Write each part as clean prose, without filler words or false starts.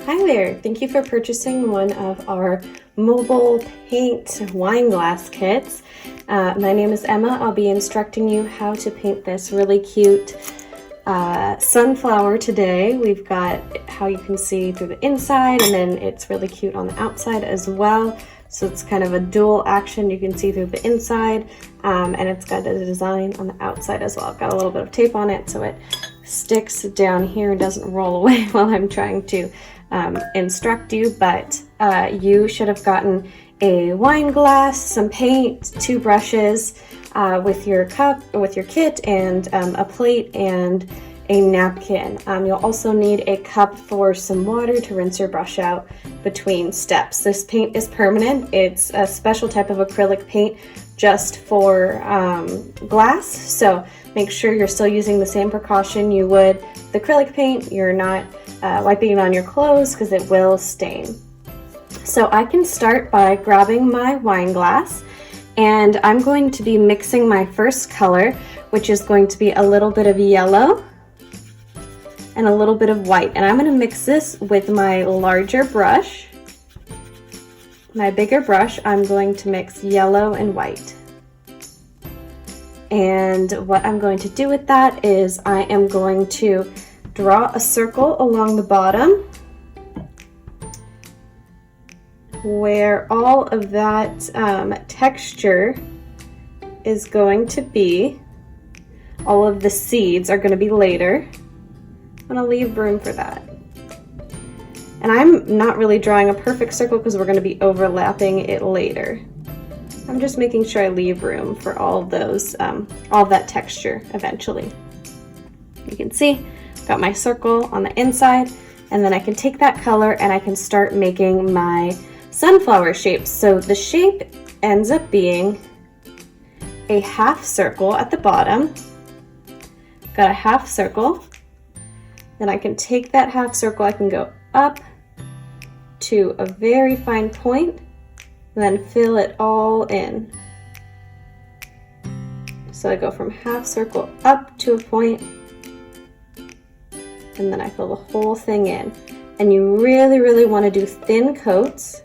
Hi there, thank you for purchasing one of our mobile paint wine glass kits. My name is Emma. I'll be instructing you how to paint this really cute sunflower today. We've got how you can see through the inside, and then it's really cute on the outside as well. So it's kind of a dual action. You can see through the inside, and it's got a design on the outside as well. I've got a little bit of tape on it so it sticks down here and doesn't roll away while I'm trying to instruct you, but you should have gotten a wine glass, some paint, 2 brushes with your cup, with your kit, and a plate and a napkin. You'll also need a cup for some water to rinse your brush out between steps. This paint is permanent. It's a special type of acrylic paint just for glass, so make sure you're still using the same precaution you would with acrylic paint. You're not wiping it on your clothes because it will stain. So I can start by grabbing my wine glass, and I'm going to be mixing my first color, which is going to be a little bit of yellow and a little bit of white. And I'm going to mix this with my larger brush. My bigger brush, I'm going to mix yellow and white. And what I'm going to do with that is I am going to draw a circle along the bottom where all of that texture is going to be. All of the seeds are going to be later. I'm going to leave room for that. And I'm not really drawing a perfect circle because we're going to be overlapping it later. I'm just making sure I leave room for all of those, all of that texture eventually. You can see, I've got my circle on the inside, and then I can take that color and I can start making my sunflower shapes. So the shape ends up being a half circle at the bottom. Got a half circle. Then I can take that half circle, I can go up to a very fine point, and then fill it all in. So I go from half circle up to a point, and then I fill the whole thing in. And you really, really want to do thin coats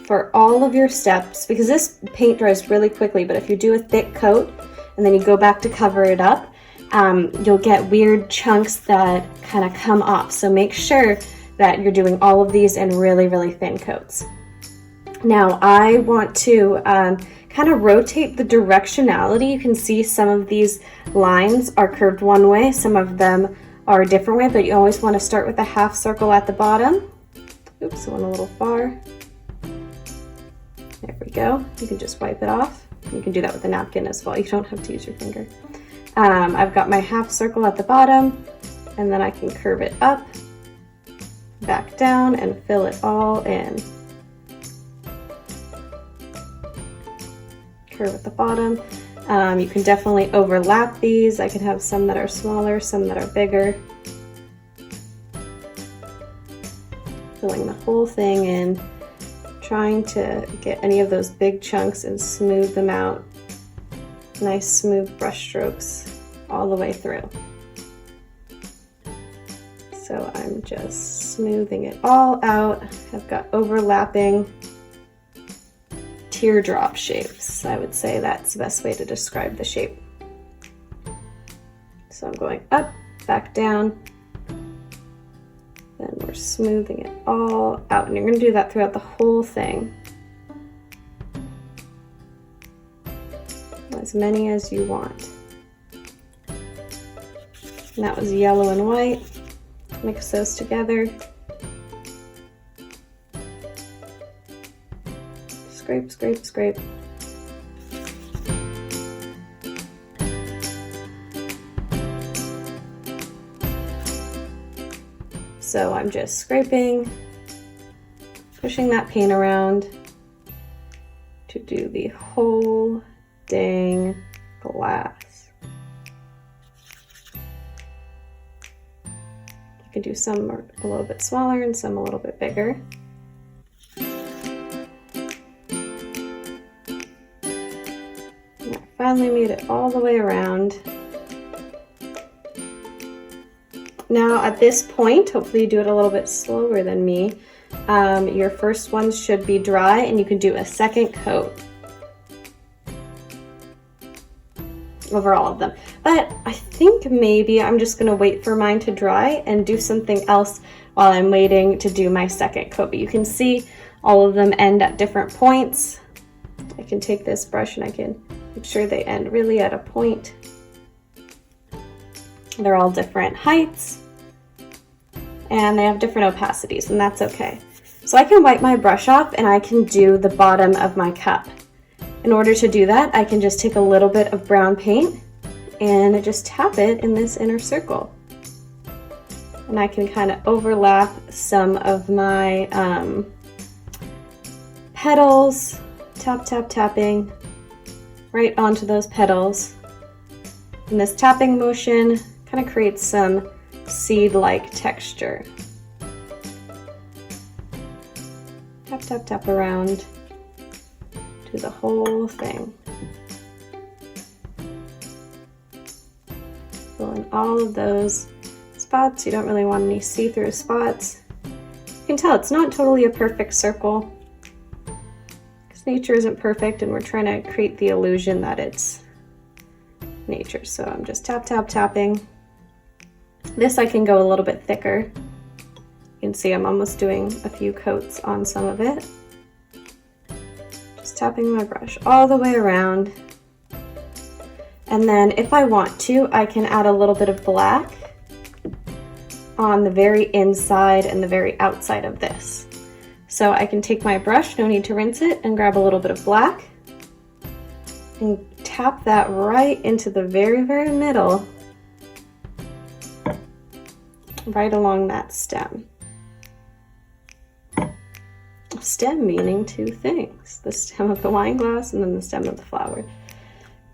for all of your steps, because this paint dries really quickly, but if you do a thick coat and then you go back to cover it up, you'll get weird chunks that kind of come off. So make sure that you're doing all of these in really, really thin coats. Now I want to kind of rotate the directionality. You can see some of these lines are curved one way, some of them are a different way, but you always want to start with a half circle at the bottom. Oops, I went a little far. There we go. You can just wipe it off. You can do that with a napkin as well. You don't have to use your finger. I've got my half circle at the bottom, and then I can curve it up, back down, and fill it all in. Curve at the bottom. You can definitely overlap these. I can have some that are smaller, some that are bigger. Filling the whole thing in, trying to get any of those big chunks and smooth them out. Nice smooth brush strokes all the way through. So I'm just smoothing it all out. I've got overlapping teardrop shapes. I would say that's the best way to describe the shape. So I'm going up, back down, then we're smoothing it all out, and you're going to do that throughout the whole thing. As many as you want. And that was yellow and white. Mix those together. Scrape, scrape, scrape. So I'm just scraping, pushing that paint around to do the whole dang glass. You can do some a little bit smaller and some a little bit bigger. And I finally made it all the way around. Now at this point, hopefully you do it a little bit slower than me, your first ones should be dry and you can do a second coat over all of them. But I think maybe I'm just gonna wait for mine to dry and do something else while I'm waiting to do my second coat. But you can see all of them end at different points. I can take this brush and I can make sure they end really at a point. They're all different heights and they have different opacities, and that's okay. So I can wipe my brush off and I can do the bottom of my cup. In order to do that, I can just take a little bit of brown paint and just tap it in this inner circle. And I can kind of overlap some of my petals, tapping right onto those petals. And this tapping motion kind of creates some seed-like texture. Tap around to the whole thing. Fill in all of those spots. You don't really want any see-through spots. You can tell it's not totally a perfect circle because nature isn't perfect and we're trying to create the illusion that it's nature. So I'm just tapping. This I can go a little bit thicker. You can see I'm almost doing a few coats on some of it. Just tapping my brush all the way around. And then if I want to, I can add a little bit of black on the very inside and the very outside of this. So I can take my brush, no need to rinse it, and grab a little bit of black and tap that right into the very, very middle, right along that stem. Stem meaning two things, the stem of the wine glass and then the stem of the flower.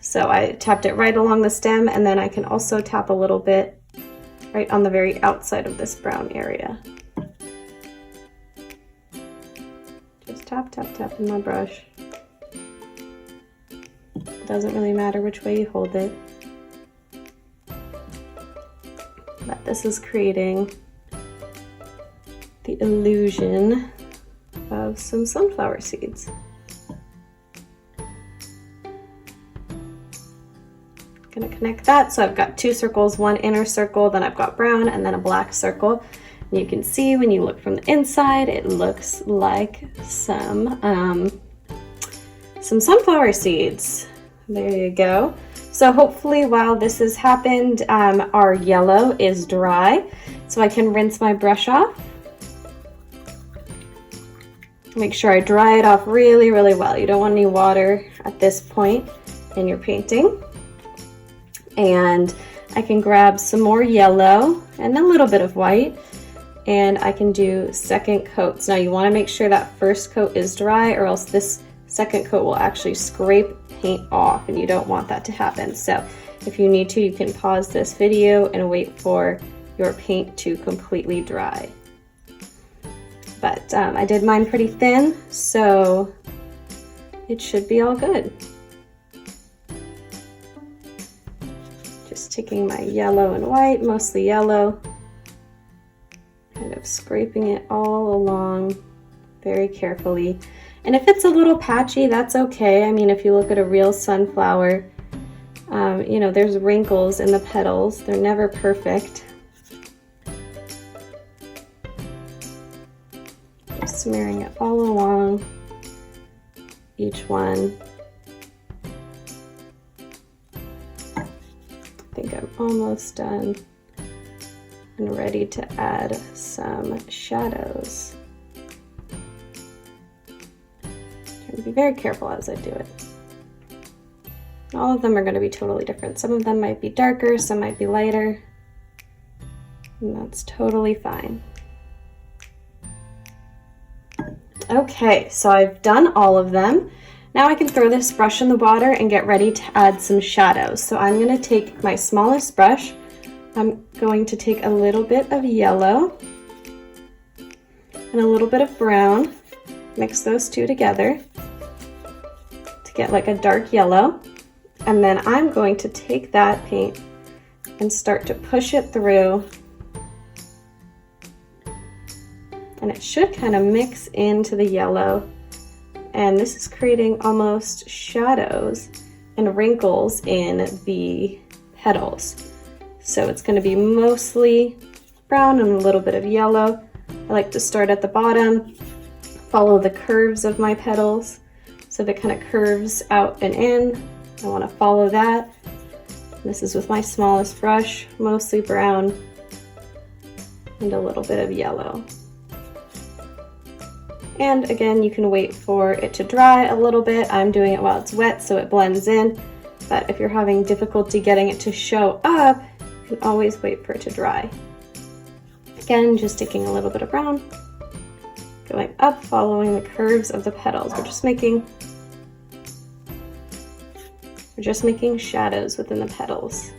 So I tapped it right along the stem, and then I can also tap a little bit right on the very outside of this brown area. Just tap in my brush. It doesn't really matter which way you hold it. But this is creating the illusion of some sunflower seeds. Gonna connect that, so I've got two circles, one inner circle, then I've got brown, and then a black circle. And you can see when you look from the inside, it looks like some sunflower seeds. There you go. So hopefully while this has happened, our yellow is dry, so I can rinse my brush off. Make sure I dry it off really, really well. You don't want any water at this point in your painting. And I can grab some more yellow and a little bit of white, and I can do second coats. Now you want to make sure that first coat is dry, or else this second coat will actually scrape paint off, and you don't want that to happen. So if you need to, you can pause this video and wait for your paint to completely dry. But I did mine pretty thin, so it should be all good. Just taking my yellow and white, mostly yellow, kind of scraping it all along very carefully. And if it's a little patchy, that's okay. I mean, if you look at a real sunflower, you know, there's wrinkles in the petals. They're never perfect. Just smearing it all along each one. I think I'm almost done and ready to add some shadows. Trying to be very careful as I do it. All of them are going to be totally different. Some of them might be darker, some might be lighter, and that's totally fine. Okay, so I've done all of them. Now I can throw this brush in the water and get ready to add some shadows. So I'm going to take my smallest brush. I'm going to take a little bit of yellow and a little bit of brown. Mix those two together to get like a dark yellow. And then I'm going to take that paint and start to push it through and it should kind of mix into the yellow. And this is creating almost shadows and wrinkles in the petals. So it's going to be mostly brown and a little bit of yellow. I like to start at the bottom, follow the curves of my petals. So if it kind of curves out and in, I want to follow that. This is with my smallest brush, mostly brown and a little bit of yellow. And again, you can wait for it to dry a little bit. I'm doing it while it's wet so it blends in. But if you're having difficulty getting it to show up, you can always wait for it to dry. Again, just taking a little bit of brown, going up, following the curves of the petals. We're just making shadows within the petals.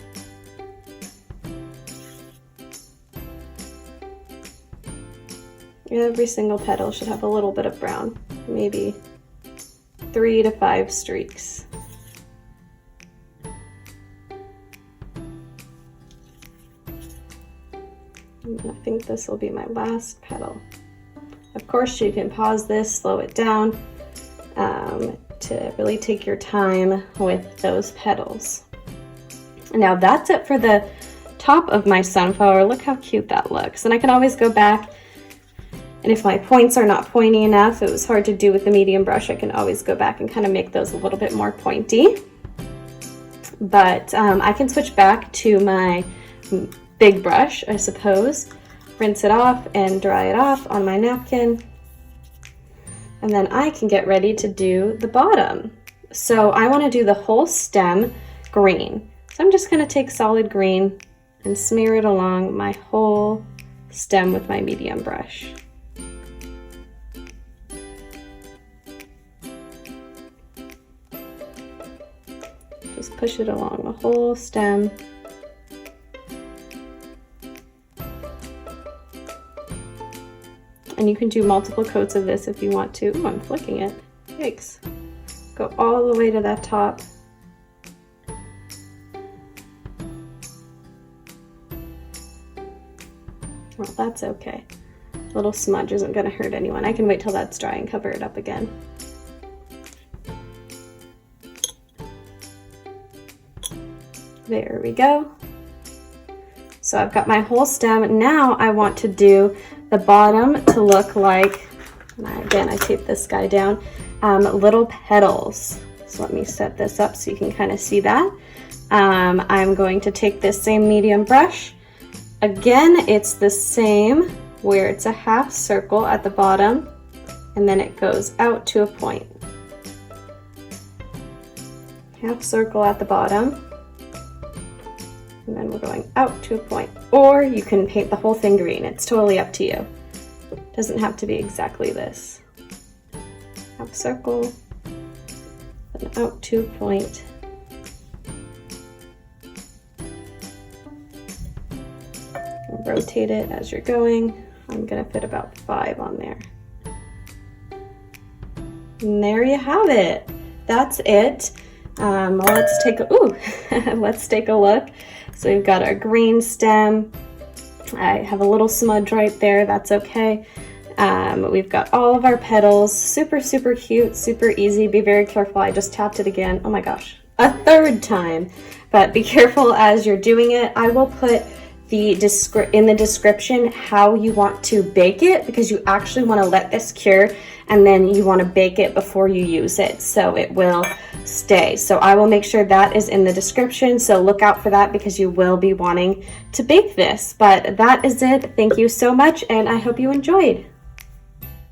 Every single petal should have a little bit of brown, maybe 3 to 5 streaks. And I think this will be my last petal. Of course, you can pause this, slow it down to really take your time with those petals. Now that's it for the top of my sunflower. Look how cute that looks. And I can always go back, and if my points are not pointy enough, it was hard to do with the medium brush, I can always go back and kind of make those a little bit more pointy. But I can switch back to my big brush, I suppose, rinse it off and dry it off on my napkin. And then I can get ready to do the bottom. So I want to do the whole stem green. So I'm just going to take solid green and smear it along my whole stem with my medium brush. Just push it along the whole stem. And you can do multiple coats of this if you want to. Ooh, I'm flicking it. Yikes. Go all the way to that top. Well, that's okay. A little smudge isn't going to hurt anyone. I can wait till that's dry and cover it up again. There we go. So I've got my whole stem. Now I want to do the bottom to look like, and again, I tape this guy down, little petals. So let me set this up so you can kind of see that. I'm going to take this same medium brush. Again, it's the same where it's a half circle at the bottom and then it goes out to a point. Half circle at the bottom. And then we're going out to a point. Or you can paint the whole thing green. It's totally up to you. It doesn't have to be exactly this. Half circle, then out to a point. And rotate it as you're going. I'm gonna fit about 5 on there. And there you have it. That's it. Let's take a look. So we've got our green stem. I have a little smudge right there, that's okay. We've got all of our petals, super, super cute, super easy. Be very careful, I just tapped it again. Oh my gosh, a 3rd time. But be careful as you're doing it. I will put in the description how you want to bake it, because you actually want to let this cure and then you want to bake it before you use it so it will stay. So I will make sure that is in the description, so look out for that because you will be wanting to bake this. But that is it. Thank you so much and I hope you enjoyed.